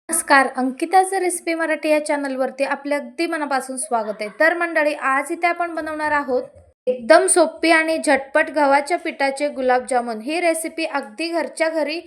नमस्कार, अंकिताचं रेसिपी मराठी या चॅनलवरती आपल्या अगदी मनापासून स्वागत आहे. तर मंडळी, आज इथे आपण बनवणार आहोत एकदम सोपी आणि झटपट गव्हाच्या पिठाचे गुलाबजामुन. ही रेसिपी अगदी घरच्या घरी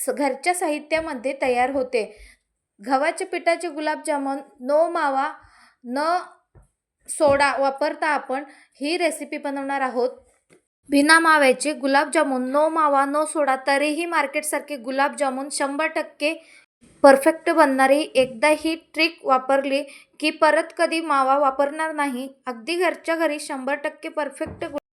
घरच्या साहित्यामध्ये तयार होते. गव्हाच्या पिठाचे गुलाबजामुन न मावा न सोडा वापरता आपण ही रेसिपी बनवणार आहोत. बिना माव्याचे गुलाबजामुन, न मावा न सोडा, तरीही मार्केटसारखे गुलाबजामुन 100% परफेक्ट बनणारी. एकदा ही ट्रिक वापरली की परत कधी मावा वापरणार नाही. अगदी घरच्या घरी 100%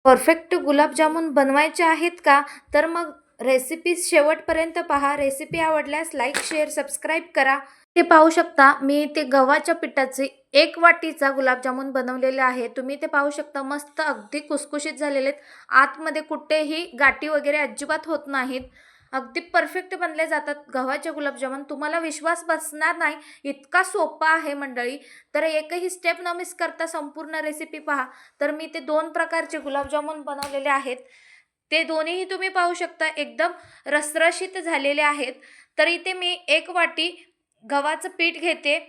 परफेक्ट गुलाबजामुन बनवायचे आहेत का? तर मग रेसिपी शेवटपर्यंत पहा. रेसिपी आवडल्यास लाईक, शेअर, सबस्क्राईब करा. ते पाहू शकता, मी ते गव्हाच्या पिठाचे 1 वाटीचा गुलाबजामुन बनवलेले आहे. तुम्ही ते पाहू शकता, मस्त अगदी खुसखुशीत झालेले आहेत. आतमध्ये कुठेही गाठी वगैरे अजिबात होत नाहीत. अगदी परफेक्ट बनले जातात गव्हाचे गुलाबजामुन. तुम्हाला विश्वास बसणार नाही, इतका सोपा आहे मंडळी. तर एकही स्टेप न मिस करता संपूर्ण रेसिपी पहा. तर मी ते 2 प्रकारचे गुलाबजामुन बनवलेले आहेत. ते दोन्हीही तुम्ही पाहू शकता एकदम रसरशीत झालेले आहेत. तर इथे मी 1 वाटी गव्हाचं पीठ घेते.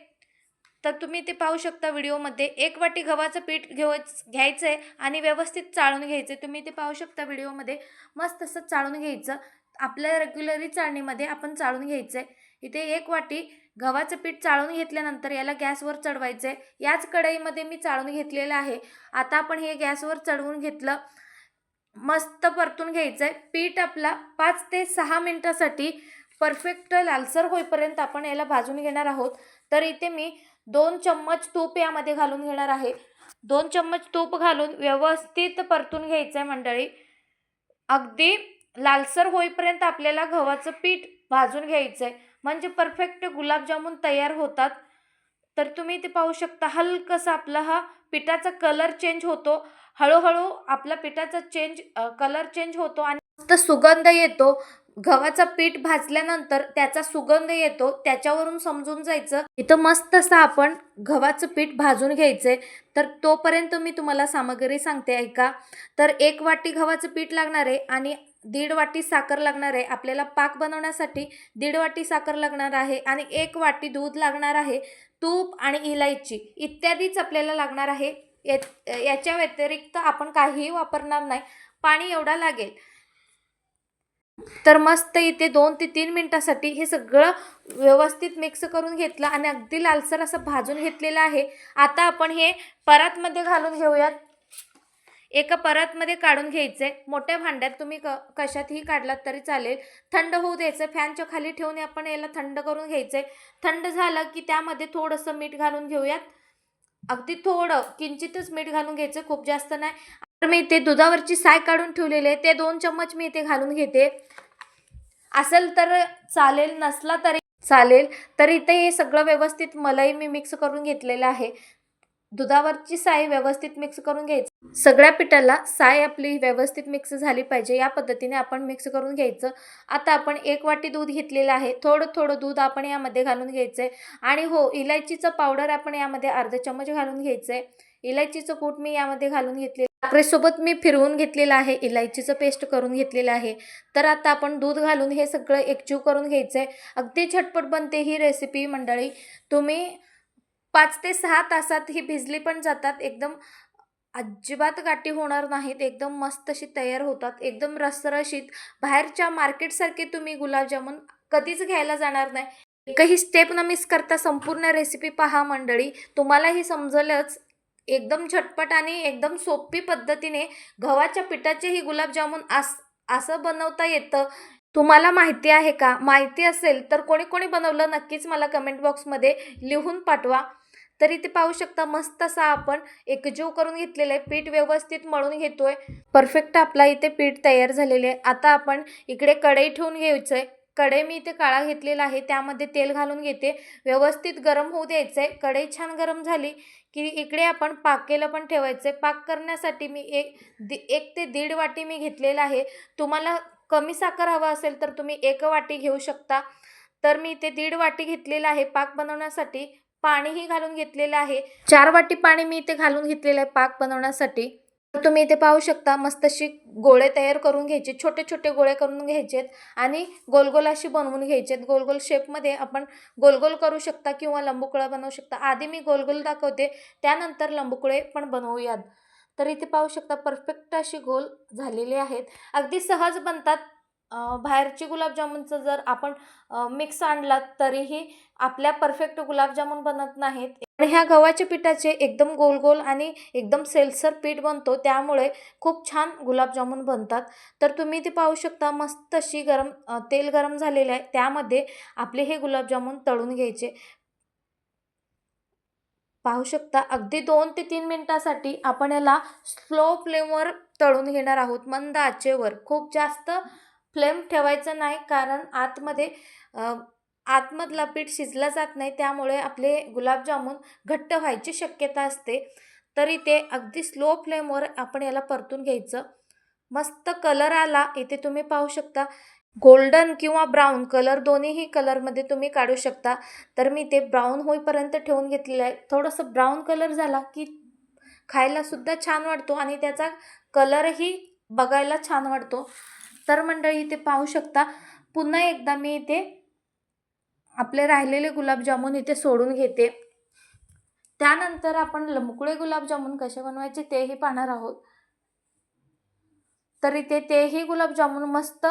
तर तुम्ही ते पाहू शकता व्हिडिओमध्ये. 1 वाटी गव्हाचं पीठ घ्यायचं आहे आणि व्यवस्थित चाळून घ्यायचं आहे. तुम्ही ते पाहू शकता व्हिडिओमध्ये. मस्त असं चाळून घ्यायचं. आपल्या रेग्युलरी चाळणीमध्ये आपण चाळून घ्यायचं आहे. इथे 1 वाटी गव्हाचं पीठ चाळून घेतल्यानंतर याला गॅसवर चढवायचं आहे. याच कढईमध्ये मी चाळून घेतलेलं आहे. आता आपण हे गॅसवर चढवून घेतलं. मस्त परतून घ्यायचं आहे. पीठ आपला 5 ते 6 मिनिटासाठी परफेक्ट लालसर होईपर्यंत आपण याला भाजून घेणार आहोत. तर इथे मी 2 चम्मच तूप यामध्ये घालून घेणार आहे. 2 चम्मच तूप घालून व्यवस्थित परतून घ्यायचं आहे मंडळी. अगदी लालसर होईपर्यंत आपल्याला गव्हाचं पीठ भाजून घ्यायचं आहे, म्हणजे परफेक्ट गुलाबजामुन तयार होतात. तर तुम्ही ते पाहू शकता, हलकसा आपला हा पिठाचा कलर चेंज होतो. हळूहळू आपला पिठाचा कलर चेंज होतो आणि मस्त सुगंध येतो. गव्हाचा पीठ भाजल्यानंतर त्याचा सुगंध येतो. त्याच्यावरून समजून जायचं इथं मस्त असं आपण गव्हाचं पीठ भाजून घ्यायचंय. तर तोपर्यंत मी तुम्हाला सामग्री सांगते, ऐका. तर 1 वाटी गव्हाचं पीठ लागणार आहे आणि 1.5 वाटी साखर लागणार आहे. आपल्याला पाक बनवण्यासाठी 1.5 वाटी साखर लागणार आहे आणि 1 वाटी दूध लागणार आहे. तूप आणि इलायची इत्यादीच आपल्याला लागणार आहे. याच्या व्यतिरिक्त आपण काहीही वापरणार नाही. पाणी एवढा लागेल. तर मस्त इथे 2 ते 3 मिनिटासाठी हे सगळं व्यवस्थित मिक्स करून घेतलं आणि अगदी लालसर असं भाजून घेतलेलं आहे. आता आपण हे परातमध्ये घालून घेऊयात. एका परातमध्ये काढून घ्यायचे. मोठ्या भांड्यात तुम्ही कशातही काढलात तरी चालेल. थंड होऊ द्यायचं. फॅनच्या खाली ठेवून आपण याला थंड करून घ्यायचंय. थंड झालं की त्यामध्ये थोडंसं मीठ घालून घेऊयात. अगदी थोडं किंचितच मीठ घालून घ्यायचं, खूप जास्त नाही. तर मी इथे दुधावरची साय काढून ठेवलेली आहे, ते 2 चम्मच मी इथे घालून घेते. असेल तर चालेल, नसला तरी चालेल. तर इथे हे सगळं व्यवस्थित मलाई मी मिक्स करून घेतलेलं आहे. दुधावरची साय व्यवस्थित मिक्स करून घ्यायचं. सगळ्या पिठाला साय आपली व्यवस्थित मिक्स झाली पाहिजे, या पद्धतीने आपण मिक्स करून घ्यायचं. आता आपण 1 वाटी दूध घेतलेलं आहे. थोडं थोडं दूध आपण यामध्ये घालून घ्यायचंय. आणि हो, इलायचीचं पावडर आपण यामध्ये अर्धा चम्मच घालून घ्यायचंय. इलायचीचं कूट मी यामध्ये घालून घेतले. साखरेसोबत मी फिरवून घेतलेलं आहे, इलायचीचं पेस्ट करून घेतलेलं आहे. तर आता आपण दूध घालून हे सगळं एकजीव करून घ्यायचंय. अगदी झटपट बनते ही रेसिपी मंडळी. तुम्ही 5 ते 6 तासात ही भिजली पण जातात. एकदम अजिबात गाठी होणार नाहीत. एकदम मस्त अशी तयार होतात. एकदम रसरशीत. बाहेरच्या मार्केटसारखे तुम्ही गुलाबजामुन कधीच घ्यायला जाणार नाही. एकही स्टेप न मिस करता संपूर्ण रेसिपी पहा मंडळी. तुम्हालाही समजलंच. एकदम झटपट आणि एकदम सोपी पद्धतीने गव्हाच्या पिठाचे ही गुलाबजामुन असं बनवता येतं. तुम्हाला माहिती आहे का? माहिती असेल तर कोणी कोणी बनवलं नक्कीच मला कमेंट बॉक्समध्ये लिहून पाठवा. तर इथे पाहू शकता, मस्त असा आपण एकजीव करून घेतलेलं आहे. पीठ व्यवस्थित मळून घेतोय. परफेक्ट आपला इथे पीठ तयार झालेले आहे. आता आपण इकडे कढई ठेवून घ्यायचं आहे. कढई मी इथे काळा घेतलेला आहे, त्यामध्ये तेल घालून घेते. व्यवस्थित गरम होऊ द्यायचं आहे. कढई छान गरम झाली की इकडे आपण पाकेलं पण ठेवायचं आहे. पाक करण्यासाठी मी 1 ते 1.5 वाटी मी घेतलेला आहे. तुम्हाला कमी साखर हवा असेल तर तुम्ही 1 वाटी घेऊ शकता. तर मी इथे 1.5 वाटी घेतलेला आहे पाक बनवण्यासाठी. पाणीही घालून घेतलेलं आहे. 4 वाटी पाणी मी इथे घालून घेतलेलं आहे पाक बनवण्यासाठी. तर तुम्ही इथे पाहू शकता मस्त अशी गोळे तयार करून घ्यायचे, छोटे छोटे गोळे करून घ्यायचेत आणि गोल गोल अशी बनवून घ्यायचेत. गोल गोल शेपमध्ये आपण गोल गोल करू शकता किंवा लंबुकळा बनवू शकता. आधी मी गोल गोल दाखवते, त्यानंतर लंबुकळे पण बनवूयात. तर इथे पाहू शकता परफेक्ट अशी गोल झालेले आहेत. अगदी सहज बनतात. बाहेरची गुलाबजामुनचं जर आपण मिक्स आणलात तरीही आपल्या परफेक्ट गुलाबजामुन बनत नाहीत. पण ह्या गव्हाच्या पिठाचे एकदम गोल गोल आणि एकदम सेलसर पीठ बनतो, त्यामुळे खूप छान गुलाबजामुन बनतात. तर तुम्ही ते पाहू शकता मस्त अशी तेल गरम झालेलं आहे, त्यामध्ये आपले हे गुलाबजामुन तळून घ्यायचे. पाहू शकता अगदी 2 ते 3 मिनिटासाठी आपण याला स्लो फ्लेमवर तळून घेणार आहोत, मंद आचेवर. खूप जास्त फ्लेम ठेवायचं नाही, कारण आतमधला पीठ शिजला जात नाही, त्यामुळे आपले गुलाबजामुन घट्ट व्हायची शक्यता असते. तरी ते अगदी स्लो फ्लेमवर आपण याला परतून घ्यायचं. मस्त कलर आला, इथे तुम्ही पाहू शकता गोल्डन किंवा ब्राऊन कलर दोन्हीही कलरमध्ये तुम्ही काढू शकता. तर मी ते ब्राऊन होईपर्यंत ठेवून घेतलेलं आहे. थोडंसं ब्राऊन कलर झाला की खायलासुद्धा छान वाटतो आणि त्याचा कलरही बघायला छान वाटतो. तर मंडळी इथे पाहू शकता पुन्हा एकदा मी इथे आपले राहिलेले गुलाबजामुन इथे सोडून घेते. त्यानंतर आपण लंबकुळे गुलाबजामुन कसे बनवायचे तेही पाहणार आहोत. तर इथे तेही गुलाबजामुन मस्त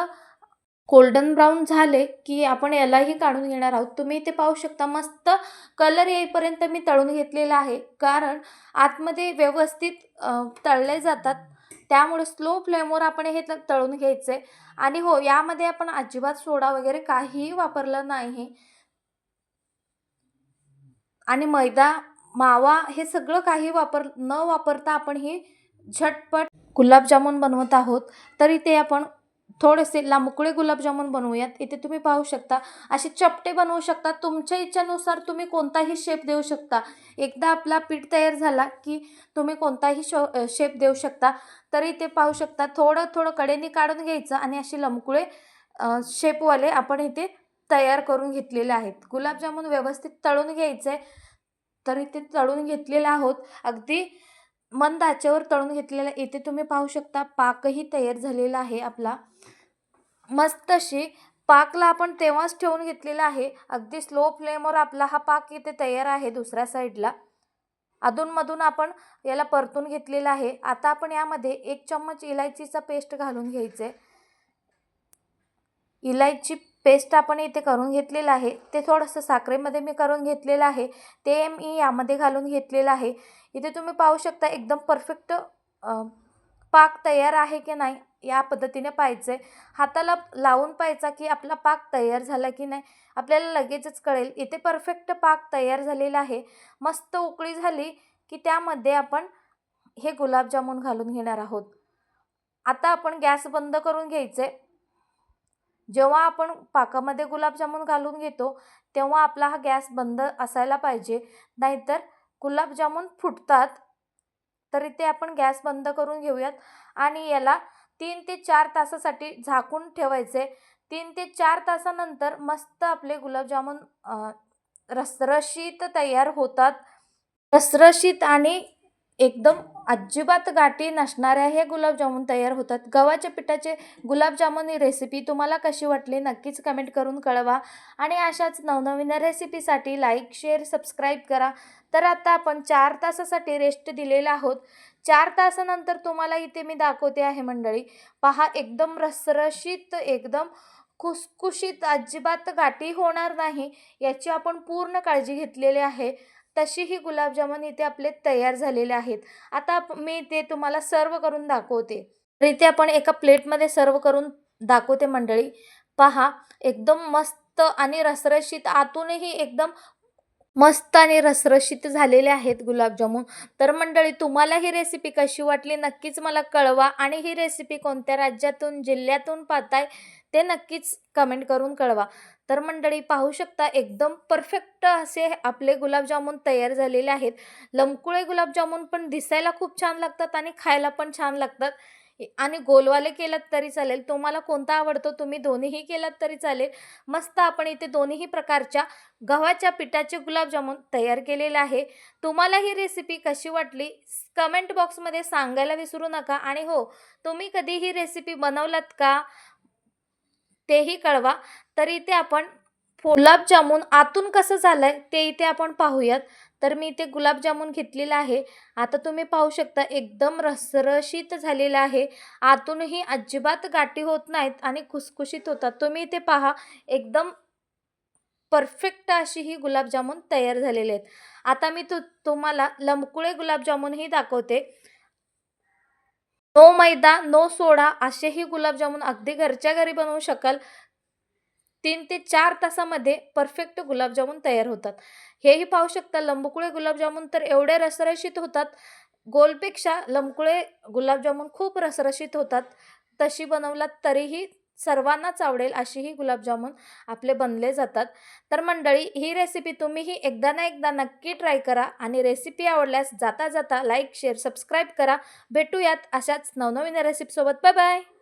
गोल्डन ब्राऊन झाले की आपण यालाही काढून घेणार आहोत. तुम्ही इथे पाहू शकता मस्त कलर येईपर्यंत मी तळून घेतलेला आहे, कारण आतमध्ये व्यवस्थित तळले जातात, त्यामुळे स्लो फ्लेमवर आपण हे तळून घ्यायचे. आणि हो, यामध्ये आपण अजिबात सोडा वगैरे काहीही वापरलं नाही आणि मैदा, मावा हे सगळं काही न वापरता आपण ही झटपट गुलाबजामुन बनवत आहोत. तर इथे आपण थोडेसे लांबकुळे गुलाबजामुन बनवूयात. इथे तुम्ही पाहू शकता असे चपटे बनवू शकता. तुमच्या इच्छेनुसार तुम्ही कोणताही शेप देऊ शकता. एकदा आपला पीठ तयार झाला की तुम्ही कोणताही शेप देऊ शकता. तर इथे पाहू शकता थोडं थोडं कडेने काढून घ्यायचं आणि असे लंबकुळे शेपवाले आपण इथे तयार करून घेतलेले आहेत. गुलाबजामुन व्यवस्थित तळून घ्यायचे. तर इथे तळून घेतलेले आहोत. अगदी मंद आचेवर तळून घेतलेला. इथे तुम्ही पाहू शकता पाकही तयार झालेला आहे आपला. मस्त अशी पाकला आपण तेव्हाच ठेवून घेतलेला आहे. अगदी स्लो फ्लेमवर आपला हा पाक इथे तयार आहे. दुसऱ्या साईडला अधूनमधून आपण याला परतून घेतलेला आहे. आता आपण यामध्ये 1 चम्मच इलायचीचा पेस्ट घालून घ्यायचे. इलायची पेस्ट आपण इथे करून घेतलेलं आहे. ते थोडंसं साखरेमध्ये मी करून घेतलेलं आहे, ते मी यामध्ये घालून घेतलेलं आहे. इथे तुम्ही पाहू शकता एकदम परफेक्ट पाक तयार आहे की नाही या पद्धतीने पाहायचं आहे. हाताला लावून पाहायचा की आपला पाक तयार झाला की नाही, आपल्याला लगेचच कळेल. इथे परफेक्ट पाक तयार झालेला आहे. मस्त उकळी झाली की त्यामध्ये आपण हे गुलाबजामुन घालून घेणार आहोत. आता आपण गॅस बंद करून घ्यायचे. जेव्हा आपण पाकामध्ये गुलाबजामुन घालून घेतो तेव्हा आपला हा गॅस बंद असायला पाहिजे, नाहीतर गुलाबजामुन फुटतात. तर इथे आपण गॅस बंद करून घेऊयात आणि याला 3 ते 4 तासासाठी झाकून ठेवायचे. 3 ते 4 तासानंतर मस्त आपले गुलाबजामुन रसरशीत तयार होतात. रसरशीत आणि एकदम अजिबात गाठी नसणाऱ्या हे गुलाबजामुन तयार होतात. गव्हाच्या पिठाचे गुलाबजामुन ही रेसिपी तुम्हाला कशी वाटली नक्कीच कमेंट करून कळवा आणि अशाच नवनवीन रेसिपीसाठी लाईक, शेअर, सबस्क्राईब करा. तर आता आपण 4 तासासाठी रेस्ट दिलेला आहोत. 4 तासानंतर तुम्हाला इथे मी दाखवते आहे मंडळी. पहा एकदम रसरशीत, एकदम खुसखुशीत, अजिबात गाठी होणार नाही याची आपण पूर्ण काळजी घेतलेली आहे. तशीही गुलाबजामुन इथे आपले तयार झालेले आहेत. आता मी ते तुम्हाला सर्व करून दाखवते. तर इथे आपण एका प्लेटमध्ये सर्व करून दाखवते मंडळी. पहा एकदम मस्त आणि रसरशीत, आतूनही एकदम मस्त आणि रसरशीत झालेले आहेत गुलाबजामुन. तर मंडळी तुम्हाला ही रेसिपी कशी वाटली नक्कीच मला कळवा आणि ही रेसिपी कोणत्या राज्यातून, जिल्ह्यातून पाहताय ते नक्कीच कमेंट करून कळवा. तर मंडळी पाहू शकता एकदम परफेक्ट असे आपले गुलाबजामुन तयार झालेले आहेत. लंबकुळे गुलाबजामुन पण दिसायला खूप छान लागतात आणि खायला पण छान लागतात. आणि गोलवाले केलात तरी चालेल. तुम्हाला कोणता आवडतो तुम्ही दोन्हीही केलात तरी चालेल. मस्त आपण इथे दोन्हीही प्रकारच्या गव्हाच्या पिठाचे गुलाबजामुन तयार केलेले आहे. तुम्हाला ही रेसिपी कशी वाटली कमेंट बॉक्समध्ये सांगायला विसरू नका. आणि हो, तुम्ही कधी ही रेसिपी बनवलात का तेही कळवा. तर इथे आपण गुलाबजामुन आतून कसं झालंय ते इथे आपण पाहूयात. तर मी इथे गुलाबजामुन घेतलेला आहे. आता तुम्ही पाहू शकता एकदम रसरशीत झालेला आहे. आतूनही अजिबात गाठी होत नाहीत आणि खुसखुशीत होतात. तुम्ही इथे पहा एकदम परफेक्ट अशी ही गुलाबजामुन तयार झालेले आहेत. आता मी तुम्हाला लमकुळे गुलाबजामुनही दाखवते. नो मैदा, नो सोडा असेही गुलाबजामुन अगदी घरच्या घरी बनवू शकाल. 3 ते 4 तासामध्ये परफेक्ट गुलाबजामुन तयार होतात. हेही पाहू शकता लंबकुळे गुलाबजामुन तर एवढे रसरशीत होतात. गोलपेक्षा लंबकुळे गुलाबजामुन खूप रसरशीत होतात. तशी बनवलात तरीही सर्वांनाच आवडेल अशी ही गुलाबजामुन आपले बनले जातात. तर मंडळी ही रेसिपी तुम्हीही एकदा ना एकदा नक्की ट्राय करा आणि रेसिपी आवडल्यास जाता जाता लाईक, शेअर, सबस्क्राईब करा. भेटूयात अशाच नवनवीन रेसिपीसोबत. Bye bye.